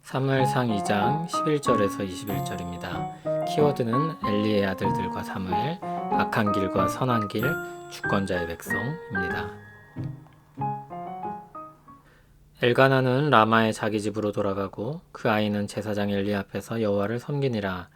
사무엘상 2장 11절에서 21절입니다. 키워드는 엘리의 아들들과 사무엘, 악한 길과 선한 길, 주권자의 백성입니다. 엘가나는 라마의 자기 집으로 돌아가고 그 아이는 제사장 엘리 앞에서 여호와를 섬기니라.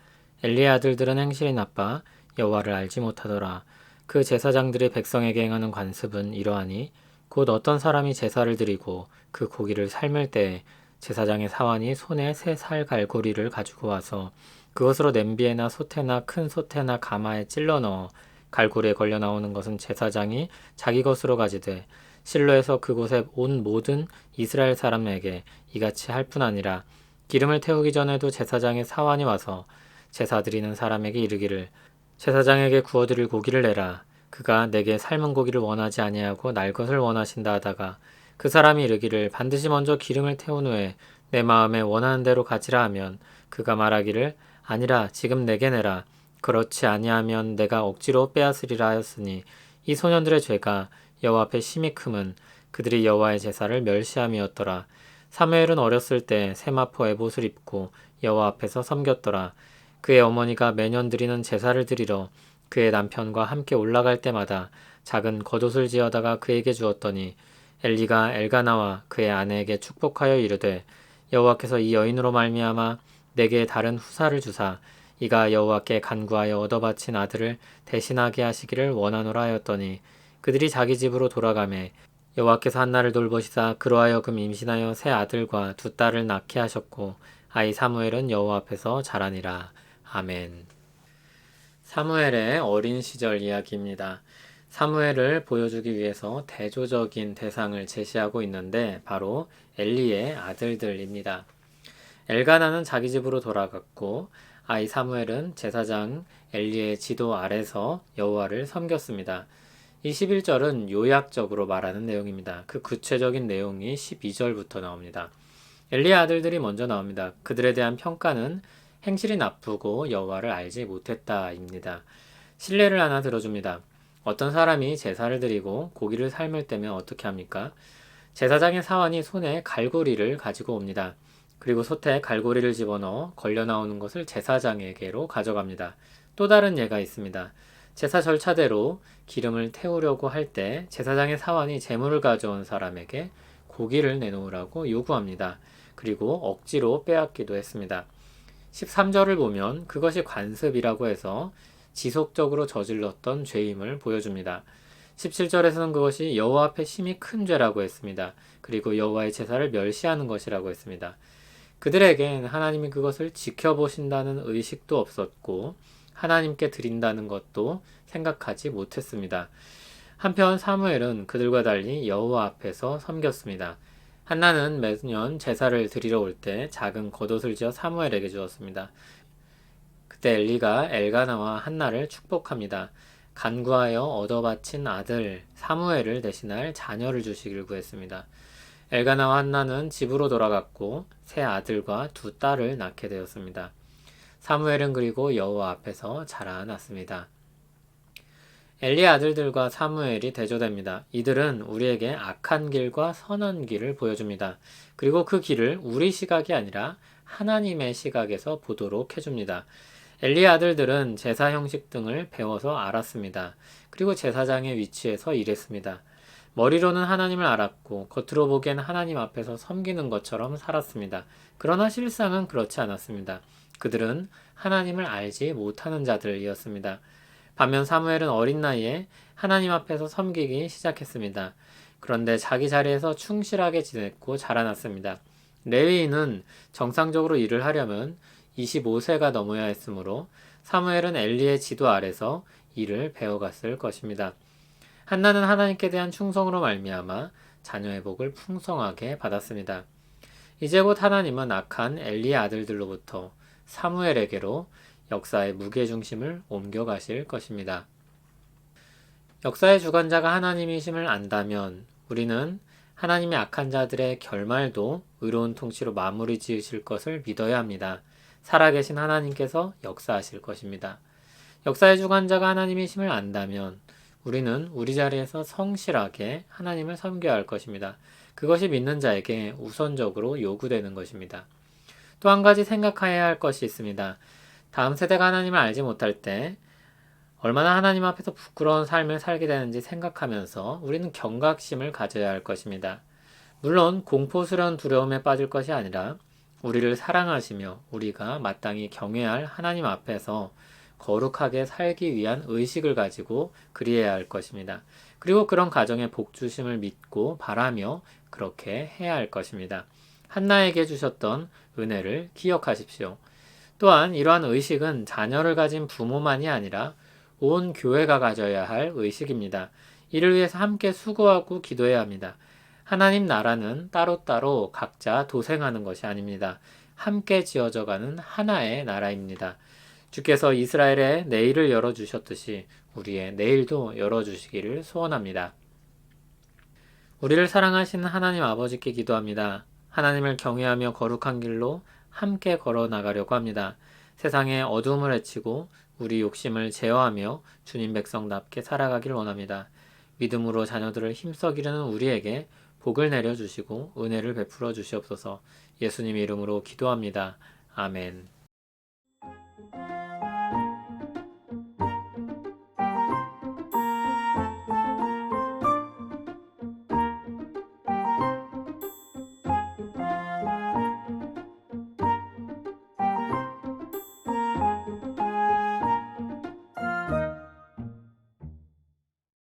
엘리의 아들들은 행실이 나빠 여호와를 알지 못하더라. 그 제사장들이 백성에게 행하는 관습은 이러하니 곧 어떤 사람이 제사를 드리고 그 고기를 삶을 때에 제사장의 사환이 손에 새 살 갈고리를 가지고 와서 그것으로 냄비에나 솥에나 큰 솥에나 가마에 찔러 넣어 갈고리에 걸려 나오는 것은 제사장이 자기 것으로 가지되 실로에서 그곳에 온 모든 이스라엘 사람에게 이같이 할 뿐 아니라 기름을 태우기 전에도 제사장의 사환이 와서 제사 드리는 사람에게 이르기를 제사장에게 구워드릴 고기를 내라. 그가 내게 삶은 고기를 원하지 아니하고 날 것을 원하신다 하다가 그 사람이 이르기를 반드시 먼저 기름을 태운 후에 내 마음에 원하는 대로 가지라 하면 그가 말하기를 아니라 지금 내게 내라. 그렇지 아니하면 내가 억지로 빼앗으리라 하였으니 이 소년들의 죄가 여호와 앞에 심히 크면 그들이 여호와의 제사를 멸시함이었더라. 사무엘은 어렸을 때 세마포 에봇을 입고 여호와 앞에서 섬겼더라. 그의 어머니가 매년 드리는 제사를 드리러 그의 남편과 함께 올라갈 때마다 작은 겉옷을 지어다가 그에게 주었더니 엘리가 엘가나와 그의 아내에게 축복하여 이르되 여호와께서 이 여인으로 말미암아 내게 다른 후사를 주사 이가 여호와께 간구하여 얻어 바친 아들을 대신하게 하시기를 원하노라 하였더니 그들이 자기 집으로 돌아가매 여호와께서 한나를 돌보시사 그로 하여금 임신하여 새 아들과 두 딸을 낳게 하셨고 아이 사무엘은 여호와 앞에서 자라니라. 아멘. 사무엘의 어린 시절 이야기입니다. 사무엘을 보여주기 위해서 대조적인 대상을 제시하고 있는데 바로 엘리의 아들들입니다. 엘가나는 자기 집으로 돌아갔고 아이 사무엘은 제사장 엘리의 지도 아래서 여호와를 섬겼습니다. 이 11절은 요약적으로 말하는 내용입니다. 그 구체적인 내용이 12절부터 나옵니다. 엘리의 아들들이 먼저 나옵니다. 그들에 대한 평가는 행실이 나쁘고 여호와를 알지 못했다입니다. 신뢰를 하나 들어줍니다. 어떤 사람이 제사를 드리고 고기를 삶을 때면 어떻게 합니까? 제사장의 사환이 손에 갈고리를 가지고 옵니다. 그리고 솥에 갈고리를 집어넣어 걸려 나오는 것을 제사장에게로 가져갑니다. 또 다른 예가 있습니다. 제사 절차대로 기름을 태우려고 할 때 제사장의 사환이 제물을 가져온 사람에게 고기를 내놓으라고 요구합니다. 그리고 억지로 빼앗기도 했습니다. 13절을 보면 그것이 관습이라고 해서 지속적으로 저질렀던 죄임을 보여줍니다. 17절에서는 그것이 여호와 앞에 심히 큰 죄라고 했습니다. 그리고 여호와의 제사를 멸시하는 것이라고 했습니다. 그들에겐 하나님이 그것을 지켜보신다는 의식도 없었고 하나님께 드린다는 것도 생각하지 못했습니다. 한편 사무엘은 그들과 달리 여호와 앞에서 섬겼습니다. 한나는 매년 제사를 드리러 올 때 작은 겉옷을 지어 사무엘에게 주었습니다. 그때 엘리가 엘가나와 한나를 축복합니다. 간구하여 얻어 바친 아들 사무엘을 대신할 자녀를 주시길 구했습니다. 엘가나와 한나는 집으로 돌아갔고 새 아들과 두 딸을 낳게 되었습니다. 사무엘은 그리고 여호와 앞에서 자라났습니다. 엘리의 아들들과 사무엘이 대조됩니다. 이들은 우리에게 악한 길과 선한 길을 보여줍니다. 그리고 그 길을 우리 시각이 아니라 하나님의 시각에서 보도록 해줍니다. 엘리의 아들들은 제사 형식 등을 배워서 알았습니다. 그리고 제사장의 위치에서 일했습니다. 머리로는 하나님을 알았고 겉으로 보기엔 하나님 앞에서 섬기는 것처럼 살았습니다. 그러나 실상은 그렇지 않았습니다. 그들은 하나님을 알지 못하는 자들이었습니다. 반면 사무엘은 어린 나이에 하나님 앞에서 섬기기 시작했습니다. 그런데 자기 자리에서 충실하게 지냈고 자라났습니다. 레위인은 정상적으로 일을 하려면 25세가 넘어야 했으므로 사무엘은 엘리의 지도 아래서 일을 배워갔을 것입니다. 한나는 하나님께 대한 충성으로 말미암아 자녀의 복을 풍성하게 받았습니다. 이제 곧 하나님은 악한 엘리의 아들들로부터 사무엘에게로 역사의 무게중심을 옮겨가실 것입니다. 역사의 주관자가 하나님이심을 안다면 우리는 하나님의 악한 자들의 결말도 의로운 통치로 마무리 지으실 것을 믿어야 합니다. 살아계신 하나님께서 역사하실 것입니다. 역사의 주관자가 하나님이심을 안다면 우리는 우리 자리에서 성실하게 하나님을 섬겨야 할 것입니다. 그것이 믿는 자에게 우선적으로 요구되는 것입니다. 또 한 가지 생각해야 할 것이 있습니다. 다음 세대가 하나님을 알지 못할 때 얼마나 하나님 앞에서 부끄러운 삶을 살게 되는지 생각하면서 우리는 경각심을 가져야 할 것입니다. 물론 공포스러운 두려움에 빠질 것이 아니라 우리를 사랑하시며 우리가 마땅히 경외할 하나님 앞에서 거룩하게 살기 위한 의식을 가지고 그리해야 할 것입니다. 그리고 그런 가정의 복주심을 믿고 바라며 그렇게 해야 할 것입니다. 한나에게 주셨던 은혜를 기억하십시오. 또한 이러한 의식은 자녀를 가진 부모만이 아니라 온 교회가 가져야 할 의식입니다. 이를 위해서 함께 수고하고 기도해야 합니다. 하나님 나라는 따로따로 각자 도생하는 것이 아닙니다. 함께 지어져가는 하나의 나라입니다. 주께서 이스라엘의 내일을 열어주셨듯이 우리의 내일도 열어주시기를 소원합니다. 우리를 사랑하시는 하나님 아버지께 기도합니다. 하나님을 경외하며 거룩한 길로 함께 걸어 나가려고 합니다. 세상의 어두움을 헤치고 우리 욕심을 제어하며 주님 백성답게 살아가길 원합니다. 믿음으로 자녀들을 힘써 기르는 우리에게 복을 내려주시고 은혜를 베풀어 주시옵소서. 예수님 이름으로 기도합니다. 아멘.